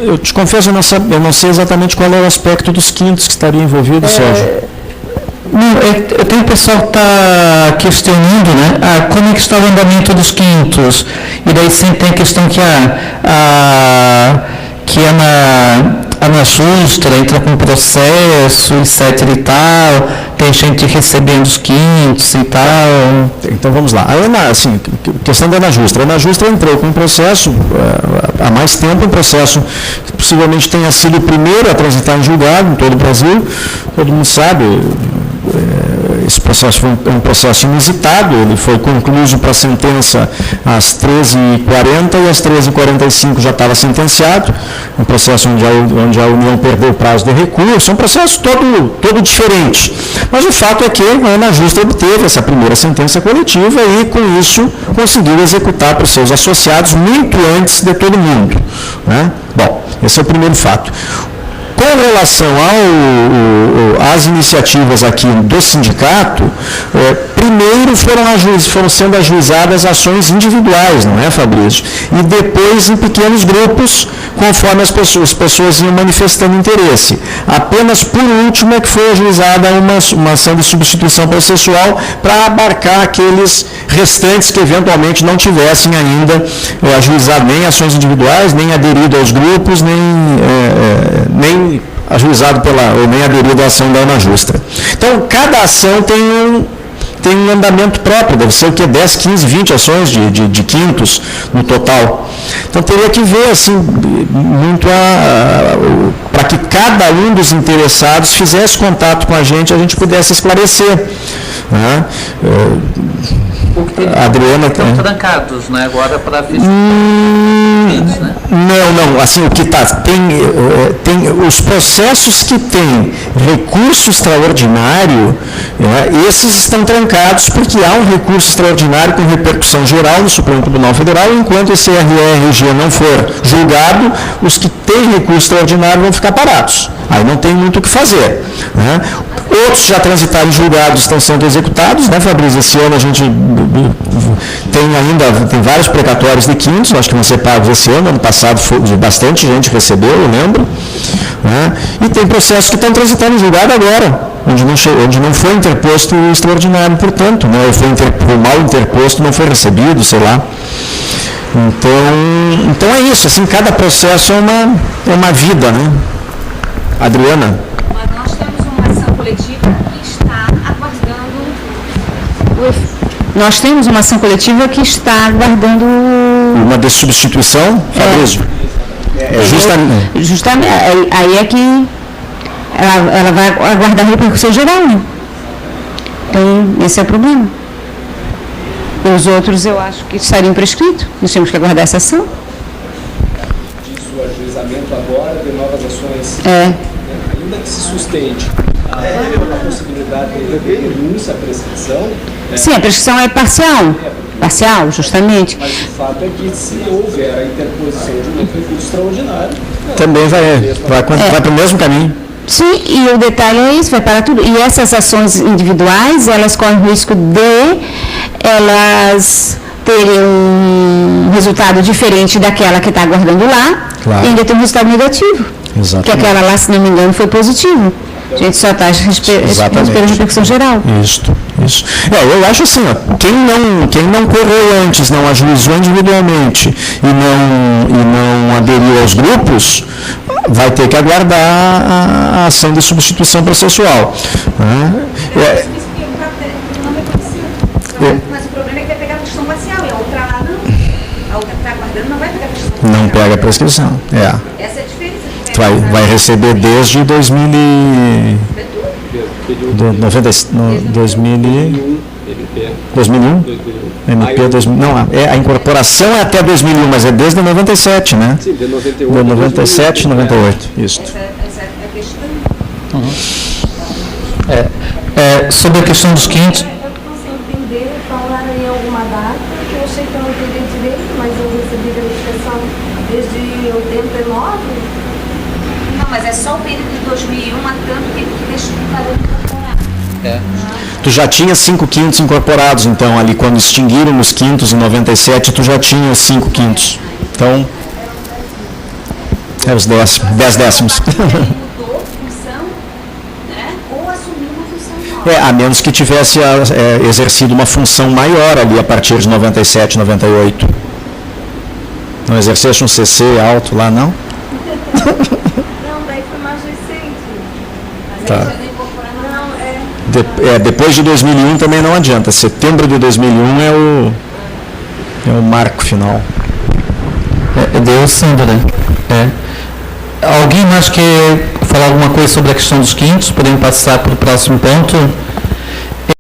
Eu te confesso, eu não sei exatamente qual é o aspecto dos quintos que estaria envolvido, Sérgio. Eu tenho o pessoal que está questionando, né, como é que está o andamento dos quintos, e daí sempre tem a questão que a Ana Justa entra com processo, etc e tal, tem gente recebendo os quintos e tal. Então vamos lá. A Ana, assim, questão da Ana Justa. A Ana Justa entrou com um processo, há mais tempo, um processo que possivelmente tenha sido o primeiro a transitar em julgado em todo o Brasil. Todo mundo sabe, esse processo foi um processo inusitado, ele foi concluído para a sentença às 13h40 e às 13h45 já estava sentenciado, um processo onde a União perdeu o prazo de recurso, um processo todo diferente. Mas o fato é que a Ana Justa obteve essa primeira sentença coletiva e, com isso, conseguiu executar para os seus associados muito antes de todo mundo, né? Bom, esse é o primeiro fato. Com relação às iniciativas aqui do sindicato, primeiro foram sendo ajuizadas ações individuais, não é, Fabrício? E depois em pequenos grupos, conforme as pessoas iam manifestando interesse. Apenas por último é que foi ajuizada uma ação de substituição processual para abarcar aqueles restantes que eventualmente não tivessem ainda ajuizado nem ações individuais, nem aderido aos grupos, nem ajuizado ou nem aderido à ação da Ana Justa. Então, cada ação tem um andamento próprio, deve ser o que? 10, 15, 20 ações de quintos no total. Então, teria que ver, assim, muito para que cada um dos interessados fizesse contato com a gente pudesse esclarecer. Né? Adriana estão trancados, né? Agora para ver se né? Não, assim, o que está, tem os processos que têm recurso extraordinário, esses estão trancados porque há um recurso extraordinário com repercussão geral no Supremo Tribunal Federal, enquanto esse RRG não for julgado, os que têm recurso extraordinário vão ficar parados. Aí não tem muito o que fazer, né? Outros já transitaram em julgados, estão sendo executados, né, Fabrício? Esse ano a gente tem vários precatórios de quintos, acho que vão ser pagos esse ano passado bastante gente recebeu, eu lembro, né? E tem processos que estão transitando em julgado agora, onde não foi interposto o extraordinário, portanto, né? Ou foi mal interposto, não foi recebido, sei lá. Então é isso, assim, cada processo é uma vida, né? Adriana? Mas nós temos uma ação coletiva que está aguardando Nós temos uma ação coletiva que está aguardando... Uma de substituição, Fabrício? Justamente. Aí é que ela vai aguardar repercussão geral, né? Então, esse é o problema. Os outros, eu acho que estariam prescritos. Nós temos que aguardar essa ação. Diz o ajuizamento agora de novas ações. Ainda que se sustente a possibilidade de renúncia à prescrição. Sim, a prescrição é parcial. Parcial, justamente. Mas o fato é que se houver a interposição de um recurso extraordinário... Também vai para o mesmo caminho. Sim, e o detalhe é isso, vai para tudo. E essas ações individuais, elas correm o risco de elas terem um resultado diferente daquela que está aguardando lá, claro. E ainda tem um resultado negativo. Exatamente. Que aquela lá, se não me engano, foi positivo. A gente só está esperando a repercussão geral. Isso. Eu acho assim, ó, quem não correu antes, não ajuizou individualmente e não aderiu aos grupos, vai ter que aguardar a ação de substituição processual. Mas o problema é que vai pegar a prescrição parcial, e a outra lá não. A outra que está aguardando não vai pegar a prescrição parcial. Não pega a prescrição, Essa é a diferença. Vai receber desde 2001, MP 2000, não, a incorporação é até 2001, mas é desde 97, né? Sim, de 98. De 97, 98, isso. Essa é a questão. Sobre a questão dos quintos. Eu não sei entender, falaram em alguma data, que eu achei que eu não entendi direito, mas eu recebi verificação desde 89. Não, mas é só o período de 2001, a tanto que deixa o parâmetro incorporado. Tu já tinha 5 quintos incorporados, então, ali quando extinguiram os quintos em 97, tu já tinha 5 quintos. Então, É os 10 décimos. Mudou função, né? Ou assumiu uma função nova. A menos que tivesse exercido uma função maior ali a partir de 97, 98. Não exercesse um CC alto lá, não? Não, daí foi mais recente. Tá. Não, Depois de 2001 também não adianta. Setembro de 2001 é o marco final. Deu Sandra, né? Alguém mais quer falar alguma coisa sobre a questão dos quintos? Podemos passar para o próximo ponto?